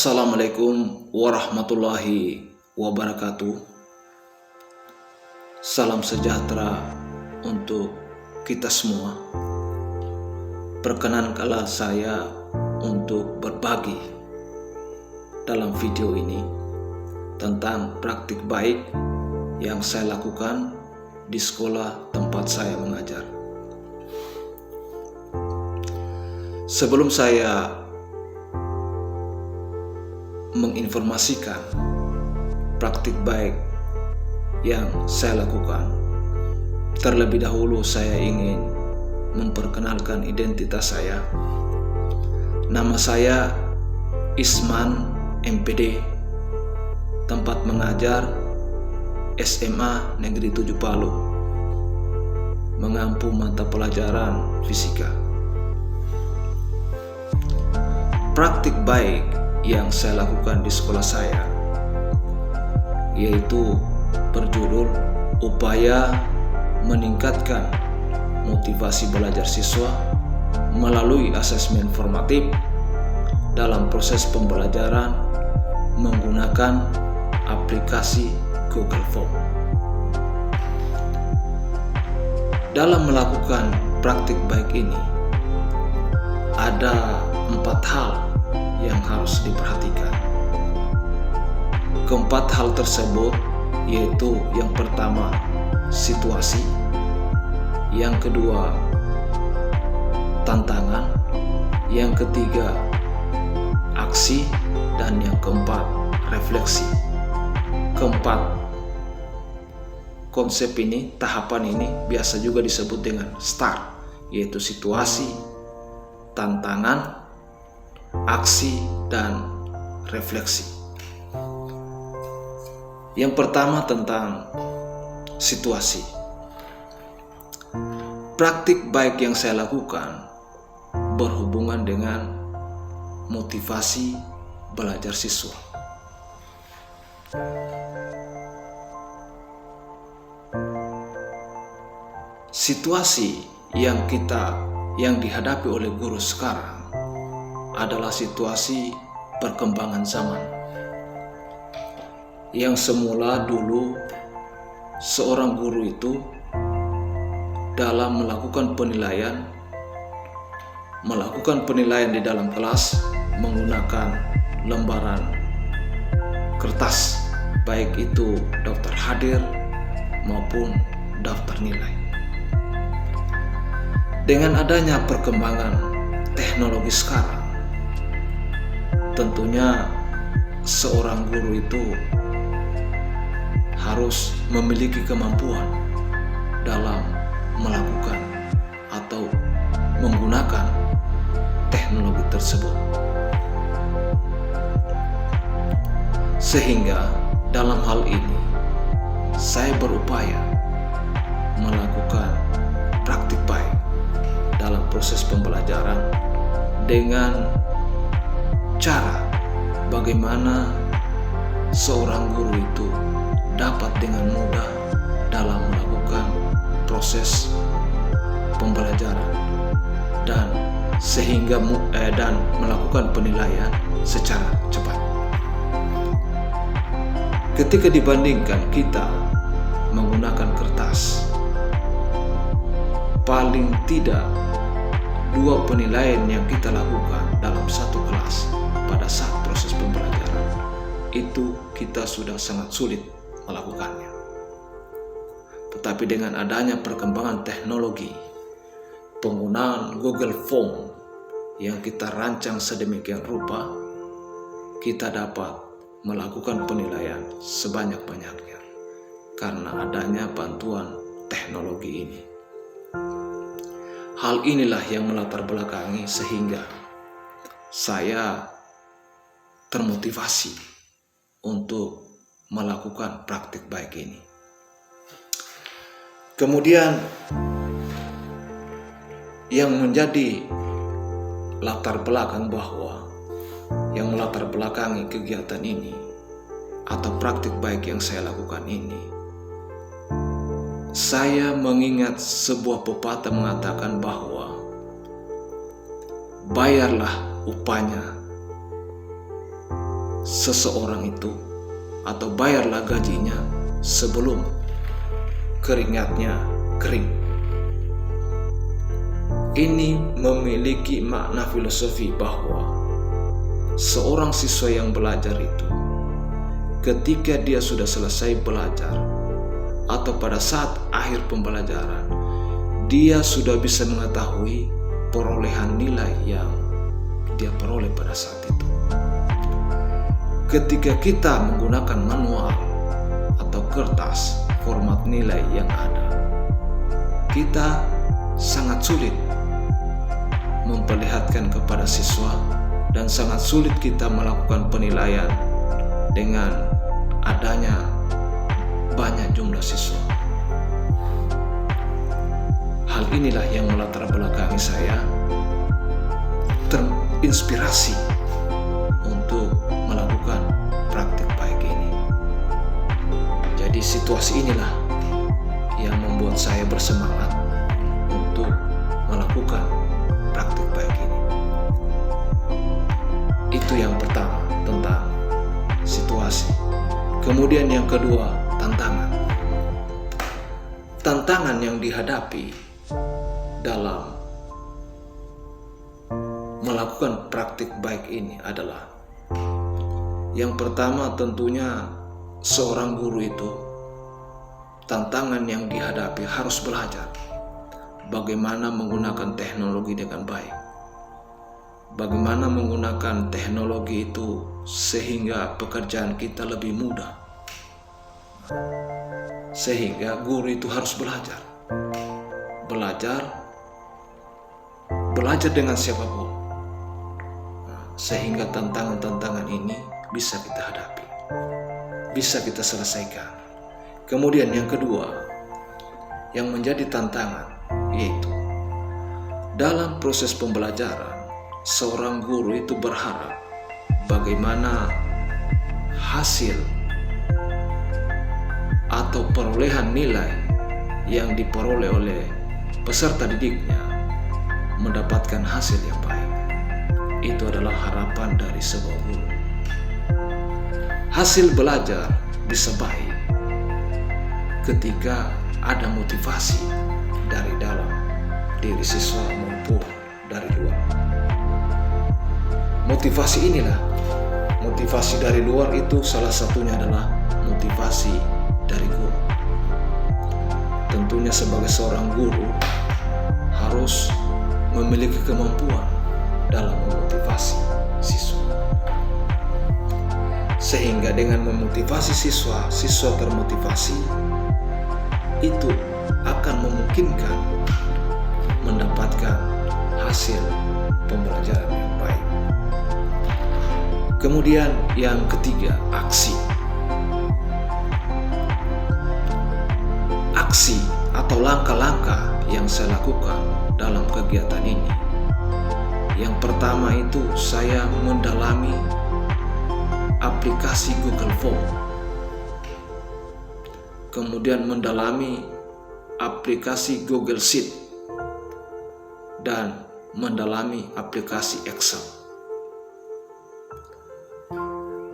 Assalamualaikum warahmatullahi wabarakatuh. Salam sejahtera untuk kita semua. Perkenankanlah saya untuk berbagi dalam video ini tentang praktik baik yang saya lakukan di sekolah tempat saya mengajar. Sebelum saya menginformasikan praktik baik yang saya lakukan, terlebih dahulu saya ingin memperkenalkan identitas saya. Nama saya Isman MPD, tempat mengajar SMA Negeri 7 Palu, mengampu mata pelajaran fisika. Praktik baik yang saya lakukan di sekolah saya yaitu berjudul upaya meningkatkan motivasi belajar siswa melalui asesmen formatif dalam proses pembelajaran menggunakan aplikasi Google Form. Dalam melakukan praktik baik ini ada 4 hal yang harus diperhatikan. Keempat hal tersebut yaitu yang pertama situasi, yang kedua tantangan, yang ketiga aksi, dan yang keempat refleksi. Keempat konsep ini, tahapan ini biasa juga disebut dengan STAR, yaitu situasi, tantangan, aksi, dan refleksi. Yang pertama tentang situasi. Praktik baik yang saya lakukan berhubungan dengan motivasi belajar siswa. Situasi yang dihadapi oleh guru sekarang adalah situasi perkembangan zaman. Yang semula dulu seorang guru itu dalam melakukan penilaian di dalam kelas menggunakan lembaran kertas, baik itu daftar hadir maupun daftar nilai. Dengan adanya perkembangan teknologi sekarang, tentunya seorang guru itu harus memiliki kemampuan dalam melakukan atau menggunakan teknologi tersebut. Sehingga dalam hal ini saya berupaya melakukan praktik baik dalam proses pembelajaran dengan cara bagaimana seorang guru itu dapat dengan mudah dalam melakukan proses pembelajaran dan melakukan penilaian secara cepat. Ketika dibandingkan kita menggunakan kertas, paling tidak 2 penilaian yang kita lakukan dalam satu kelas pada saat proses pembelajaran itu kita sudah sangat sulit melakukannya. Tetapi dengan adanya perkembangan teknologi, penggunaan Google Form yang kita rancang sedemikian rupa, kita dapat melakukan penilaian sebanyak-banyaknya karena adanya bantuan teknologi ini. Hal inilah yang melatar belakangi sehingga saya termotivasi untuk melakukan praktik baik ini. Kemudian yang menjadi latar belakang yang melatar belakangi kegiatan ini atau praktik baik yang saya lakukan ini, saya mengingat sebuah pepatah mengatakan bahwa bayarlah upahnya seseorang itu atau bayarlah gajinya sebelum keringatnya kering. Ini memiliki makna filosofi bahwa seorang siswa yang belajar itu ketika dia sudah selesai belajar atau pada saat akhir pembelajaran, dia sudah bisa mengetahui perolehan nilai yang dia peroleh pada saat itu. Ketika kita menggunakan manual atau kertas format nilai yang ada, kita sangat sulit memperlihatkan kepada siswa dan sangat sulit kita melakukan penilaian dengan adanya banyak jumlah siswa. Hal inilah yang melatar belakangi saya terinspirasi untuk melakukan praktik baik ini. Jadi situasi inilah yang membuat saya bersemangat untuk melakukan praktik baik ini. Itu yang pertama tentang situasi. Kemudian yang kedua, tantangan. Tantangan yang dihadapi dalam melakukan praktik baik ini adalah yang pertama, tentunya seorang guru itu tantangan yang dihadapi harus belajar bagaimana menggunakan teknologi dengan baik. Bagaimana menggunakan teknologi itu sehingga pekerjaan kita lebih mudah. Sehingga guru itu harus belajar. Belajar dengan siapapun. Sehingga tantangan-tantangan ini bisa kita hadapi. Bisa kita selesaikan. Kemudian yang kedua, yang menjadi tantangan yaitu dalam proses pembelajaran, seorang guru itu berharap bagaimana hasil atau perolehan nilai yang diperoleh oleh peserta didiknya mendapatkan hasil yang baik. Itu adalah harapan dari sebuah guru. Hasil belajar bisa baik ketika ada motivasi dari dalam diri siswa maupun dari luar. Motivasi inilah, motivasi dari luar itu salah satunya adalah motivasi dari guru. Tentunya sebagai seorang guru harus memiliki kemampuan dalam memotivasi siswa. Sehingga dengan memotivasi siswa, siswa termotivasi, itu akan memungkinkan mendapatkan hasil pembelajaran yang baik. Kemudian yang ketiga, aksi. Aksi atau langkah-langkah yang saya lakukan dalam kegiatan ini. Yang pertama itu saya mendalami aplikasi Google Form. Kemudian mendalami aplikasi Google Sheet dan mendalami aplikasi Excel.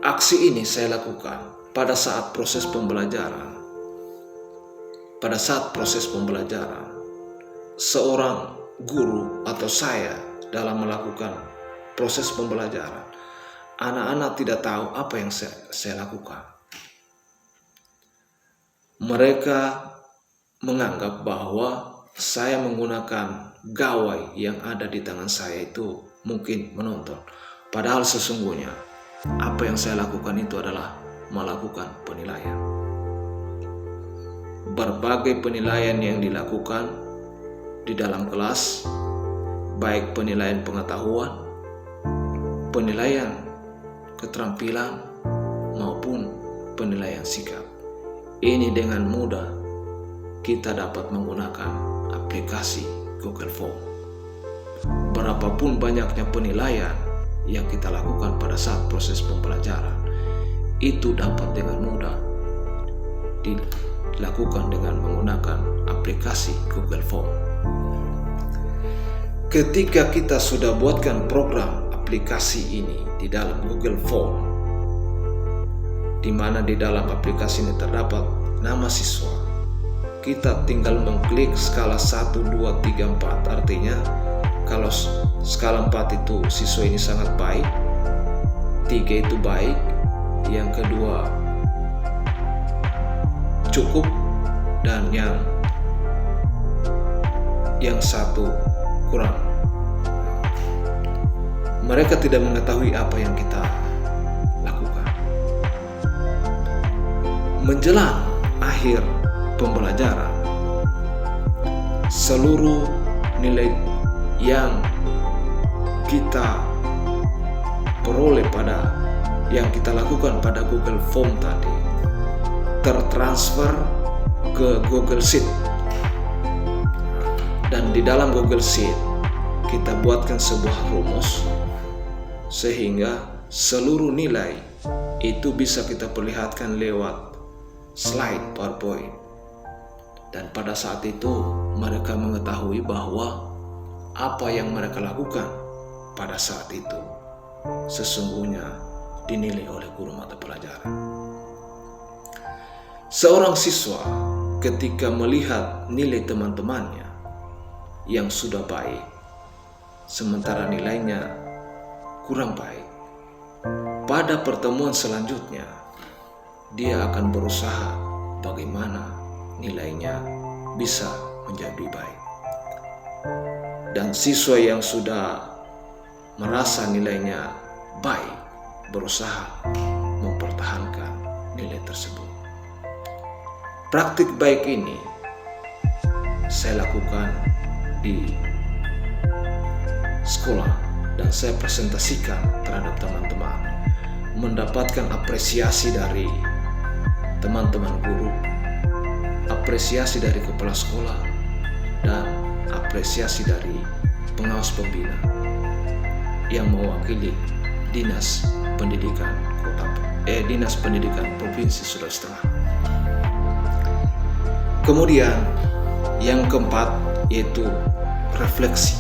Aksi ini saya lakukan pada saat proses pembelajaran. Pada saat proses pembelajaran, seorang guru atau saya dalam melakukan proses pembelajaran, anak-anak tidak tahu apa yang saya lakukan. Mereka menganggap bahwa saya menggunakan gawai yang ada di tangan saya itu mungkin menonton. Padahal sesungguhnya apa yang saya lakukan itu adalah melakukan penilaian. Berbagai penilaian yang dilakukan di dalam kelas, baik penilaian pengetahuan, penilaian keterampilan, maupun penilaian sikap. Ini dengan mudah kita dapat menggunakan aplikasi Google Form. Berapapun banyaknya penilaian yang kita lakukan pada saat proses pembelajaran, itu dapat dengan mudah dilakukan dengan menggunakan aplikasi Google Form. Ketika kita sudah buatkan program aplikasi ini di dalam Google Form, di mana di dalam aplikasi ini terdapat nama siswa. Kita tinggal mengklik skala 1, 2, 3, 4. Artinya kalau skala 4 itu siswa ini sangat baik, 3 itu baik, yang kedua cukup, dan yang satu kurang. Mereka tidak mengetahui apa yang kita lakukan. Menjelang akhir pembelajaran, seluruh nilai yang kita peroleh pada yang kita lakukan pada Google Form tadi tertransfer ke Google Sheet. Dan di dalam Google Sheet kita buatkan sebuah rumus sehingga seluruh nilai itu bisa kita perlihatkan lewat slide PowerPoint. Dan pada saat itu mereka mengetahui bahwa apa yang mereka lakukan pada saat itu sesungguhnya dinilai oleh guru mata pelajaran. Seorang siswa ketika melihat nilai teman-temannya yang sudah baik, sementara nilainya kurang baik, pada pertemuan selanjutnya dia akan berusaha bagaimana nilainya bisa menjadi baik. Dan siswa yang sudah merasa nilainya baik berusaha mempertahankan nilai tersebut. Praktik baik ini saya lakukan di sekolah dan saya presentasikan terhadap teman-teman, mendapatkan apresiasi dari teman-teman guru, apresiasi dari kepala sekolah, dan apresiasi dari pengawas pembina yang mewakili Dinas Pendidikan Dinas Pendidikan Provinsi Sulawesi Tengah. Kemudian yang keempat yaitu refleksi.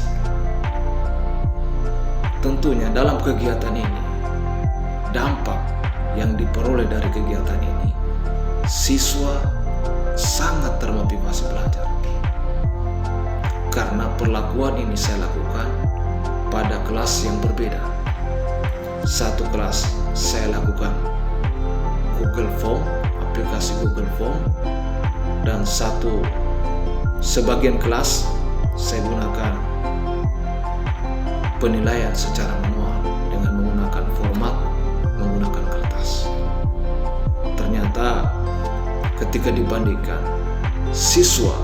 Tentunya dalam kegiatan ini, dampak yang diperoleh dari kegiatan ini, siswa sangat termotivasi belajar. Karena perlakuan ini saya lakukan pada kelas yang berbeda. Satu kelas saya lakukan Google Form, aplikasi Google Form, dan sebagian kelas saya gunakan penilaian secara manual dengan menggunakan format menggunakan kertas. Ternyata ketika dibandingkan, siswa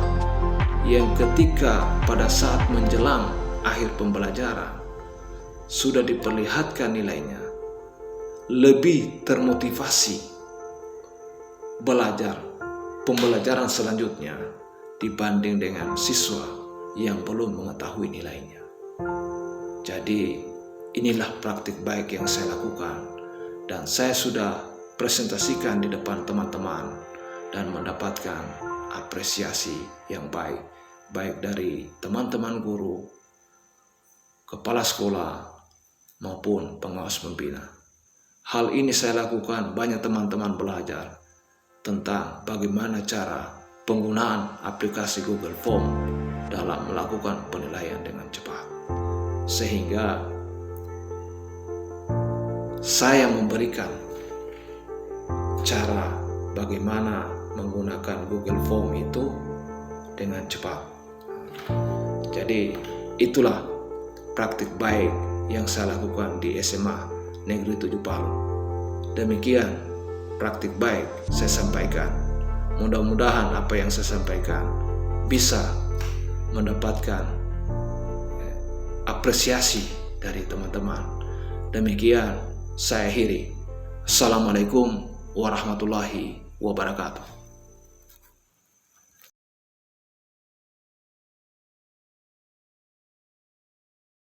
yang ketika pada saat menjelang akhir pembelajaran sudah diperlihatkan nilainya lebih termotivasi belajar pembelajaran selanjutnya dibanding dengan siswa yang belum mengetahui nilainya. Jadi inilah praktik baik yang saya lakukan dan saya sudah presentasikan di depan teman-teman dan mendapatkan apresiasi yang baik dari teman-teman guru, kepala sekolah maupun pengawas pembina. Hal ini saya lakukan banyak teman-teman belajar tentang bagaimana cara penggunaan aplikasi Google Form dalam melakukan penilaian dengan cepat. Sehingga saya memberikan cara bagaimana menggunakan Google Form itu dengan cepat. Jadi itulah praktik baik yang saya lakukan di SMA Negeri 7 Palu. Demikian praktik baik saya sampaikan. Mudah-mudahan apa yang saya sampaikan bisa mendapatkan apresiasi dari teman-teman. Demikian saya akhiri. Assalamualaikum warahmatullahi wabarakatuh.